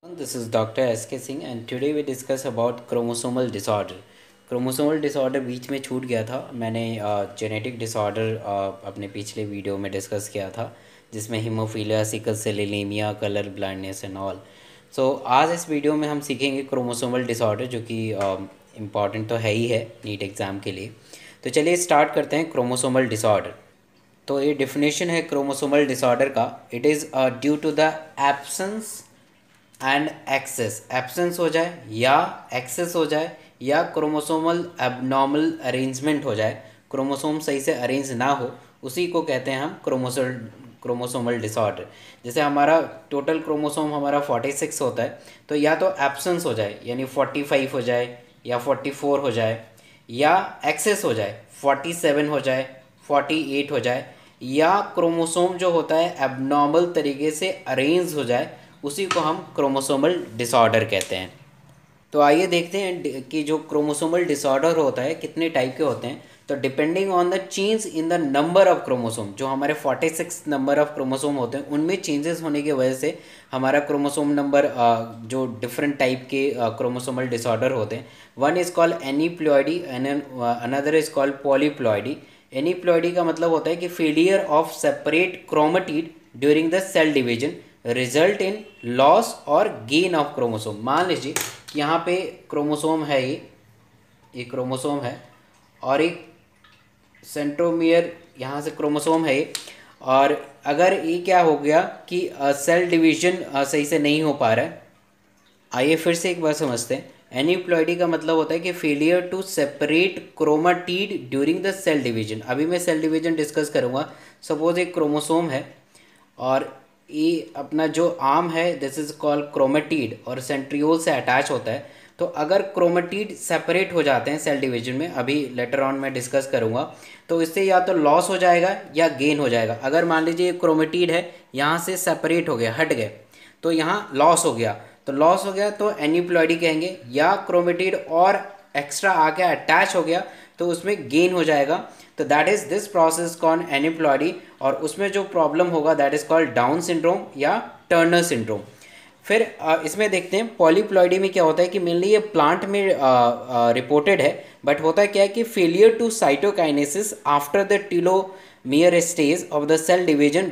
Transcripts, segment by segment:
This is Dr. S.K. Singh and today we discuss about chromosomal disorder. Chromosomal disorder बीच में छूट गया था। मैंने जेनेटिक डिसऑर्डर अपने पिछले वीडियो में डिस्कस किया था, जिसमें haemophilia, sickle cell anaemia, colour blindness and all. So आज इस वीडियो में हम सीखेंगे क्रोमोसोमल डिसऑर्डर, जो कि इम्पॉर्टेंट तो है ही है नीट एग्ज़ाम के लिए। तो चलिए स्टार्ट करते हैं क्रोमोसोमल डिसऑर्डर। तो ये डिफिनेशन है क्रोमोसोमल डिसऑर्डर का। It is due to the absence and excess, absence हो जाए या एक्सेस हो जाए या क्रोमोसोमल एबनॉर्मल अरेंजमेंट हो जाए, क्रोमोसोम सही से अरेंज ना हो, उसी को कहते हैं हम क्रोमोसोमल डिसऑर्डर। जैसे हमारा टोटल क्रोमोसोम हमारा 46 होता है, तो या तो एब्सेंस हो जाए यानी 45 हो जाए या 44 हो जाए, या एक्सेस हो जाए 47 हो जाए, 48 हो जाए, या क्रोमोसोम जो होता है एबनॉर्मल तरीके से अरेंज हो जाए, उसी को हम क्रोमोसोमल डिसऑर्डर कहते हैं। तो आइए देखते हैं कि जो क्रोमोसोमल डिसऑर्डर होता है कितने टाइप के होते हैं। तो depending on the change in the number of chromosome, जो हमारे 46 नंबर ऑफ क्रोमोसोम होते हैं, उनमें चेंजेस होने की वजह से हमारा क्रोमोसोम नंबर जो डिफरेंट टाइप के क्रोमोसोमल डिसऑर्डर होते हैं, one is called aneuploidy and another is called polyploidy. Aneuploidy का मतलब होता है कि failure of separate chromatid during the cell division result in loss और गेन ऑफ क्रोमोसोम। मान लीजिए यहाँ पे क्रोमोसोम है, ये क्रोमोसोम है, और एक सेंट्रोमियर यहाँ से क्रोमोसोम है, और अगर ये क्या हो गया कि सेल डिवीजन सही से नहीं हो पा रहा है। आइए फिर से एक बार समझते हैं। एनीप्लॉयडी का मतलब होता है कि failure to separate chromatid during the cell division. अभी मैं सेल डिवीजन डिस्कस करूँगा। सपोज एक क्रोमोसोम है और ये अपना जो आर्म है दिस इज कॉल्ड क्रोमेटिड और सेंट्रियोल से अटैच होता है। तो अगर क्रोमेटिड सेपरेट हो जाते हैं सेल डिवीजन में, अभी लेटर ऑन मैं डिस्कस करूँगा, तो इससे या तो लॉस हो जाएगा या गेन हो जाएगा। अगर मान लीजिए क्रोमेटिड है, यहाँ से सेपरेट हो गया, हट गए, तो यहाँ लॉस हो गया। तो लॉस हो गया तो एनीप्लॉयडी कहेंगे, या क्रोमेटिड और एक्स्ट्रा आके अटैच हो गया तो उसमें गेन हो जाएगा। तो that is this process called aneuploidy, और उसमें जो प्रॉब्लम होगा that is called Down syndrome या टर्नर सिंड्रोम। फिर इसमें देखते हैं पॉलीप्लॉयडी में क्या होता है कि मेनली ये प्लांट में रिपोर्टेड है, बट होता है क्या है कि failure to cytokinesis after the telomere stage of the cell division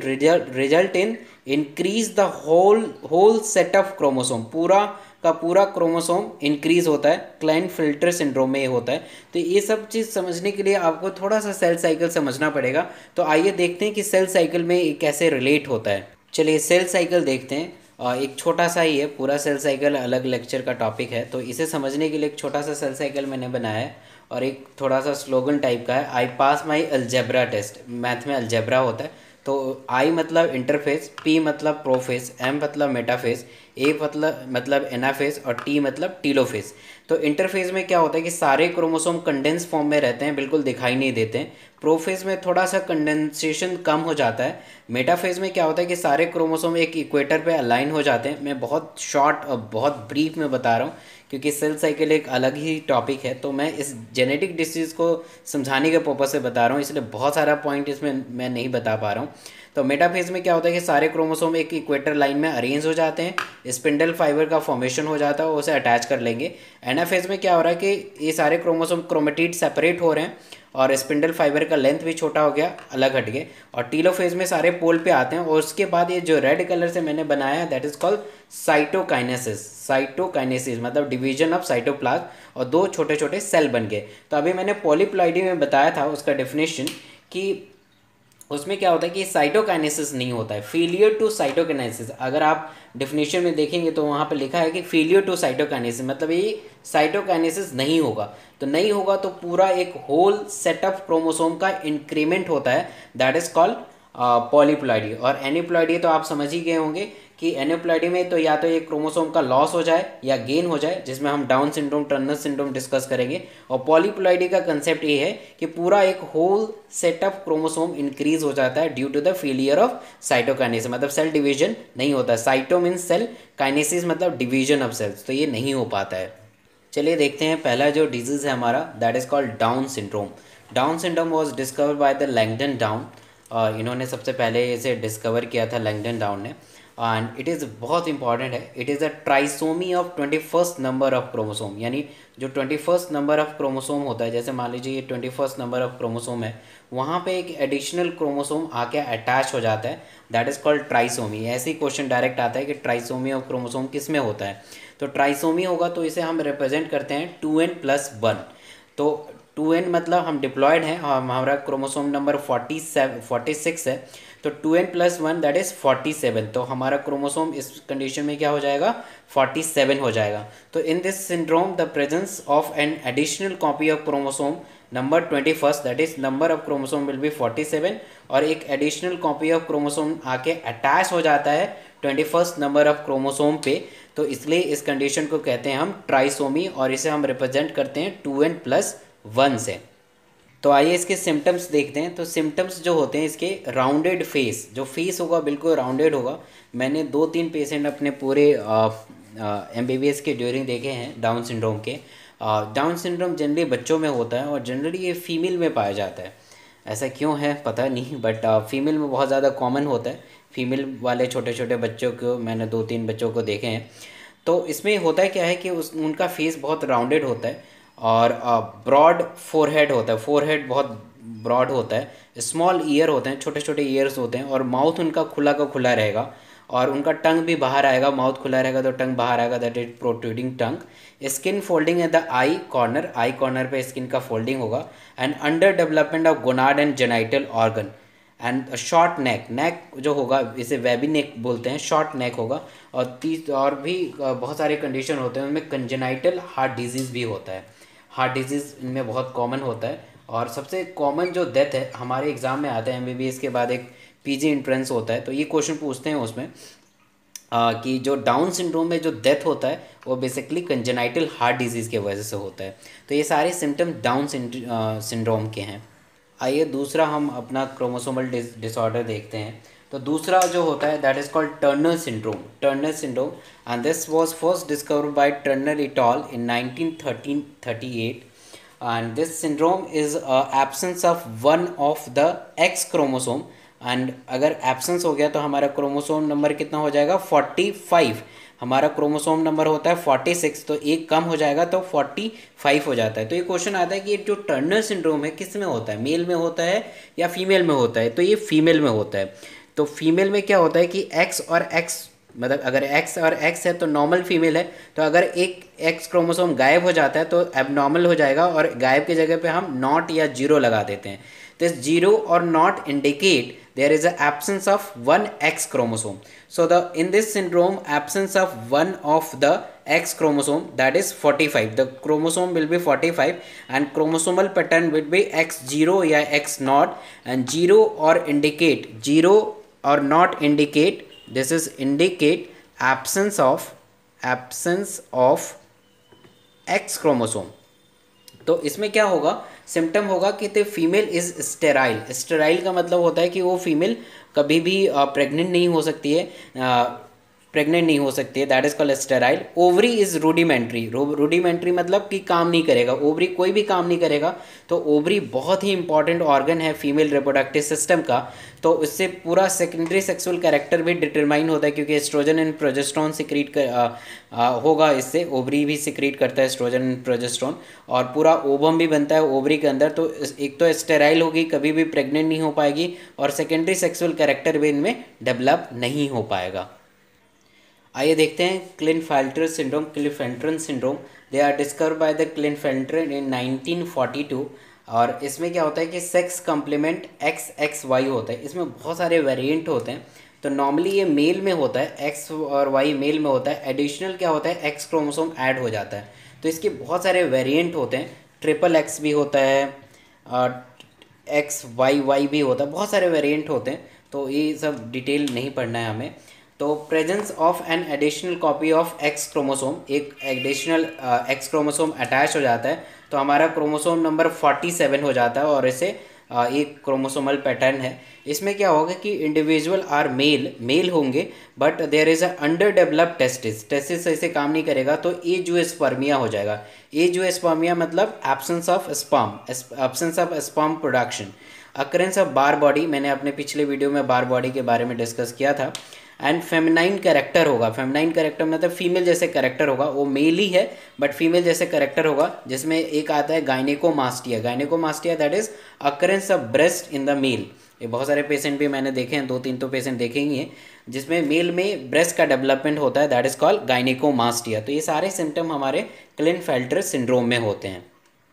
result in increase the whole set of chromosome. पूरा का पूरा क्रोमोसोम इंक्रीज होता है, क्लाइनफिल्टर सिंड्रोम में ये होता है। तो ये सब चीज़ समझने के लिए आपको थोड़ा सा सेल साइकिल समझना पड़ेगा। तो आइए देखते हैं कि सेल साइकिल में ये कैसे रिलेट होता है। चलिए सेल साइकिल देखते हैं। एक छोटा सा ही है, पूरा सेल साइकिल अलग लेक्चर का टॉपिक है, तो इसे समझने के लिए एक छोटा सा सेल साइकिल मैंने बनाया है, और एक थोड़ा सा स्लोगन टाइप का है, आई पास माई अलजेब्रा टेस्ट। मैथ में अलजेब्रा होता है। तो आई मतलब इंटरफेस, पी मतलब प्रोफेस, एम मतलब मेटाफेस, ए मतलब एनाफेस, और टी मतलब टीलोफेस। तो इंटरफेस में क्या होता है कि सारे क्रोमोसोम कंडेंस फॉर्म में रहते हैं, बिल्कुल दिखाई नहीं देते हैं। प्रोफेज में थोड़ा सा कंडेंसेशन कम हो जाता है। मेटाफेज में क्या होता है कि सारे क्रोमोसोम एक इक्वेटर पे अलाइन हो जाते हैं। मैं बहुत शॉर्ट और बहुत ब्रीफ में बता रहा हूँ, क्योंकि सेल साइकिल एक अलग ही टॉपिक है, तो मैं इस जेनेटिक डिसीज़ को समझाने के पर्पज से बता रहा हूँ, इसलिए बहुत सारा पॉइंट इसमें मैं नहीं बता पा रहा हूँ। तो मेटाफेज में क्या होता है कि सारे क्रोमोसोम एक इक्वेटर लाइन में अरेंज हो जाते हैं, स्पिंडल फाइबर का फॉर्मेशन हो जाता है, उसे अटैच कर लेंगे। एनाफेज में क्या हो रहा है कि ये सारे क्रोमोसोम क्रोमेटिड सेपरेट हो रहे हैं और स्पिंडल फाइबर का लेंथ भी छोटा हो गया, अलग हट गए, और टीलोफेज में सारे पोल पे आते हैं। और उसके बाद ये जो रेड कलर से मैंने बनाया है that is called cytokinesis. Cytokinesis मतलब डिवीजन ऑफ साइटोप्लाज्म, और दो छोटे छोटे सेल बन गए। तो अभी मैंने पॉलीप्लॉयडी में बताया था उसका डेफिनेशन कि उसमें क्या होता है कि साइटोकाइनेसिस नहीं होता है, फेलियर टू साइटोकाइनेसिस। अगर आप डेफिनेशन में देखेंगे तो वहाँ पे लिखा है कि फेलियर टू साइटोकाइनेसिस, मतलब ये साइटोकाइनेसिस नहीं होगा। तो नहीं होगा तो पूरा एक होल सेट ऑफ क्रोमोसोम का इंक्रीमेंट होता है, दैट इज कॉल्ड पॉलीप्लॉयडी। और एनीप्लॉयडी तो आप समझ ही गए होंगे कि एनीप्लॉयडी में तो या तो एक क्रोमोसोम का लॉस हो जाए या गेन हो जाए, जिसमें हम down syndrome, Turner syndrome discuss करेंगे। और पॉलीप्लॉयडी का कंसेप्ट ये है कि पूरा एक whole set of chromosome increase हो जाता है due to the failure of cytokinesis, मतलब सेल डिवीजन नहीं होता। साइटो मीन्स सेल, काइनेसिस मतलब डिवीजन ऑफ सेल्स, तो ये नहीं हो पाता है। चलिए देखते हैं पहला जो डिजीज़ है हमारा that is called Down syndrome. Down syndrome was discovered by the Langdon down. इन्होंने सबसे पहले इसे डिस्कवर किया था लैंगडन डाउन ने। एंड इट इज़ बहुत इंपॉर्टेंट है, it is a trisomy of 21st number of chromosome. यानी जो 21st नंबर ऑफ क्रोमोसोम होता है, जैसे मान लीजिए ये 21st नंबर ऑफ क्रोमोसोम है, वहाँ पे एक एडिशनल क्रोमोसोम आके अटैच हो जाता है, दैट इज़ कॉल्ड ट्राइसोमी। ऐसे ही क्वेश्चन डायरेक्ट आता है कि ट्राइसोमी ऑफ क्रोमोसोम किस में होता है, तो ट्राइसोमी होगा तो इसे हम रिप्रेजेंट करते हैं 2n+1। तो 2n मतलब हम डिप्लॉयड हैं, हमारा क्रोमोसोम नंबर 46 है, तो 2n+1 दैट इज़ 47। तो हमारा क्रोमोसोम इस कंडीशन में क्या हो जाएगा, 47 हो जाएगा। तो in this syndrome the presence of an additional copy of chromosome number 21st that is number of chromosome will be 47, और एक एडिशनल कॉपी ऑफ क्रोमोसोम आके अटैच हो जाता है 21st नंबर ऑफ क्रोमोसोम पे, तो इसलिए इस कंडीशन को कहते हैं हम ट्राइसोमी, और इसे हम रिप्रेजेंट करते हैं 2n+1 से। तो आइए इसके सिम्टम्स देखते हैं। तो सिम्टम्स जो होते हैं इसके, राउंडेड फेस, जो फेस होगा बिल्कुल राउंडेड होगा। मैंने 2-3 पेशेंट अपने पूरे MBBS के ड्यूरिंग देखे हैं डाउन सिंड्रोम के। डाउन सिंड्रोम जनरली बच्चों में होता है, और जनरली ये फीमेल में पाया जाता है। ऐसा क्यों है पता नहीं, बट फीमेल में बहुत ज़्यादा कॉमन होता है। फीमेल वाले छोटे छोटे बच्चों को मैंने 2-3 बच्चों को देखे हैं। तो इसमें होता है क्या है कि उनका फेस बहुत राउंडेड होता है, और ब्रॉड फोरहेड होता है, फोरहेड बहुत ब्रॉड होता है। स्मॉल ईयर होते हैं, छोटे छोटे ईयर्स होते हैं, और माउथ उनका खुला का खुला रहेगा, और उनका टंग भी बाहर आएगा। माउथ खुला रहेगा तो टंग बाहर आएगा, that is protruding tongue. Skin folding at the eye corner पे स्किन का फोल्डिंग होगा। And under development of gonad and genital organ. And short neck जो होगा, इसे वेबी नेक बोलते हैं, शॉर्ट नेक होगा। और भी बहुत सारे कंडीशन होते हैं, उनमें कंजेनाइटल हार्ट डिजीज़ भी होता है। हार्ट डिजीज़ इनमें बहुत कॉमन होता है। और सबसे कॉमन जो डेथ है हमारे एग्ज़ाम में आता है, MBBS के बाद एक PG एंट्रेंस होता है, तो ये क्वेश्चन पूछते हैं उसमें कि जो डाउन सिंड्रोम में जो डेथ होता है वो बेसिकली कंजेनाइटल हार्ट डिजीज़ के वजह से होता है। तो ये सारे सिम्टम डाउन सिंड्रोम के हैं। आइए दूसरा हम अपना क्रोमोसोमल डिसऑर्डर देखते हैं। तो दूसरा जो होता है that is called Turner syndrome, and this was first discovered by Turner it all in 1938। And this syndrome is absence of one of the x chromosome. And अगर एब्सेंस हो गया तो हमारा क्रोमोसोम नंबर कितना हो जाएगा, 45। हमारा क्रोमोसोम नंबर होता है 46, तो एक कम हो जाएगा तो 45 हो जाता है। तो ये क्वेश्चन आता है कि ये जो टर्नर सिंड्रोम है किस में होता है, मेल में होता है या फीमेल में होता है, तो ये फीमेल में होता है। तो फीमेल में क्या होता है कि एक्स और एक्स, मतलब अगर एक्स और एक्स है तो नॉर्मल फीमेल है, तो अगर एक एक्स क्रोमोसोम गायब हो जाता है तो एबनॉर्मल हो जाएगा, और गायब की जगह पे हम नॉट या जीरो लगा देते हैं। This zero or not indicate there is a absence of one X chromosome. So in this syndrome absence of one of the X chromosome, that is 45. The chromosome will be 45 and chromosomal pattern will be X0 या X0, and zero or not indicate, this is indicate absence of X chromosome. तो इसमें क्या होगा, symptom होगा कि the female is sterile का मतलब होता है कि वो फीमेल कभी भी प्रेग्नेंट नहीं हो सकती है, that is called sterile. Ovary is rudimentary मतलब कि काम नहीं करेगा, ओवरी कोई भी काम नहीं करेगा। तो ओवरी बहुत ही इंपॉर्टेंट ऑर्गन है फीमेल रिप्रोडक्टिव सिस्टम का, तो इससे पूरा सेकेंडरी सेक्सुअल कैरेक्टर भी डिटरमाइन होता है, क्योंकि एस्ट्रोजन एंड प्रोजेस्टेरोन सिक्रीट होगा, इससे ओवरी भी सिक्रीट करता है एस्ट्रोजन एंड प्रोजेस्टेरोन, और पूरा ओवम भी बनता है ओवरी के अंदर। तो एक तो स्टेराइल होगी, कभी भी प्रेग्नेंट नहीं हो पाएगी, और सेकेंडरी सेक्सुअल कैरेक्टर भी इनमें डेवलप नहीं हो पाएगा। आइए देखते हैं Klinefelter syndrome. They are discovered by the Klinefelter in 1942। और इसमें क्या होता है कि सेक्स कम्प्लीमेंट XXY होता है। इसमें बहुत सारे वेरिएंट होते हैं। तो नॉर्मली ये मेल में होता है, X और Y मेल में होता है, एडिशनल क्या होता है, X क्रोमोसोम ऐड हो जाता है। तो इसके बहुत सारे वेरिएंट होते हैं, XXX भी होता है, XYY भी होता है, बहुत सारे वेरिएंट होते हैं। तो ये सब डिटेल नहीं पढ़ना है हमें। तो presence of an additional copy of x chromosome, एक एडिशनल एक्स क्रोमोसोम अटैच हो जाता है, तो हमारा क्रोमोसोम नंबर 47 हो जाता है, और इसे एक क्रोमोसोमल पैटर्न है। इसमें क्या होगा कि इंडिविजुअल आर मेल होंगे, but there is a under developed testis ऐसे काम नहीं करेगा, तो एजुएस्पर्मिया हो जाएगा। एजुएस्पर्मिया मतलब absence of sperm production. Occurrence of bar body, मैंने अपने पिछले वीडियो में बार बॉडी के बारे में डिस्कस किया था। एंड फेमिनाइन कैरेक्टर होगा। फेमिनाइन कैरेक्टर मतलब फीमेल जैसे कैरेक्टर होगा, वो मेल ही है बट फीमेल जैसे कैरेक्टर होगा, जिसमें एक आता है gynaecomastia. Gynaecomastia that is occurrence of breast in the male. ये बहुत सारे पेशेंट भी मैंने देखे हैं, 2-3 तो पेशेंट देखेंगे हैं जिसमें मेल में ब्रेस्ट का डेवलपमेंट होता है, दैट इज कॉल्ड गायनेकोमास्टिया। तो ये सारे सिम्टम हमारे क्लिनफेल्टर सिंड्रोम में होते हैं।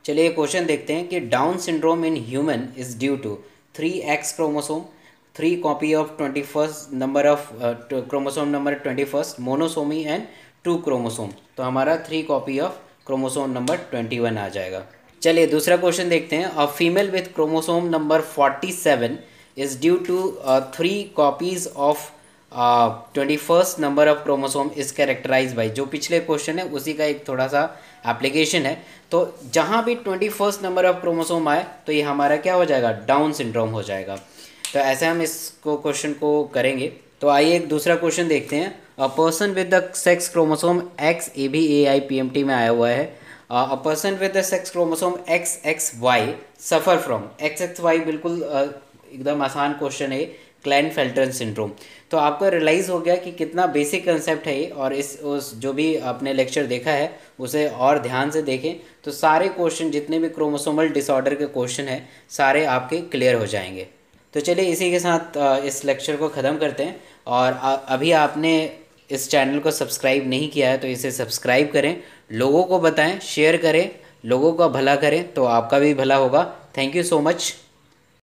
चलिए क्वेश्चन देखते हैं कि Down syndrome in human is due to 3X chromosome, 3 copy of 21st number of chromosome number 21st monosomy and 2 chromosome. तो हमारा 3 कॉपी ऑफ क्रोमोसोम नंबर 21 आ जाएगा। चलिए दूसरा क्वेश्चन देखते हैं। A female with chromosome number 47 is due to 3 copies of 21st number of chromosome is characterise by. जो पिछले क्वेश्चन है उसी का एक थोड़ा सा एप्लीकेशन है। तो जहाँ भी 21st नंबर ऑफ क्रोमोसोम आए तो ये हमारा क्या हो जाएगा, डाउन सिंड्रोम हो जाएगा। तो ऐसे हम इसको क्वेश्चन को करेंगे। तो आइए एक दूसरा क्वेश्चन देखते हैं। A person with the sex chromosome X, ए भी AIPMT में आया हुआ है। A person with the sex chromosome XXY suffer from. XXY बिल्कुल एकदम आसान क्वेश्चन है, क्लाइनफेल्टर सिंड्रोम। तो आपको रियलाइज़ हो गया कि कितना बेसिक कंसेप्ट है ये, और उस जो भी आपने लेक्चर देखा है उसे और ध्यान से देखें तो सारे क्वेश्चन जितने भी क्रोमोसोमल डिसऑर्डर के क्वेश्चन हैं सारे आपके क्लियर हो जाएंगे। तो चलिए इसी के साथ इस लेक्चर को ख़त्म करते हैं। और अभी आपने इस चैनल को सब्सक्राइब नहीं किया है तो इसे सब्सक्राइब करें, लोगों को बताएं, शेयर करें, लोगों का भला करें तो आपका भी भला होगा। Thank you so much.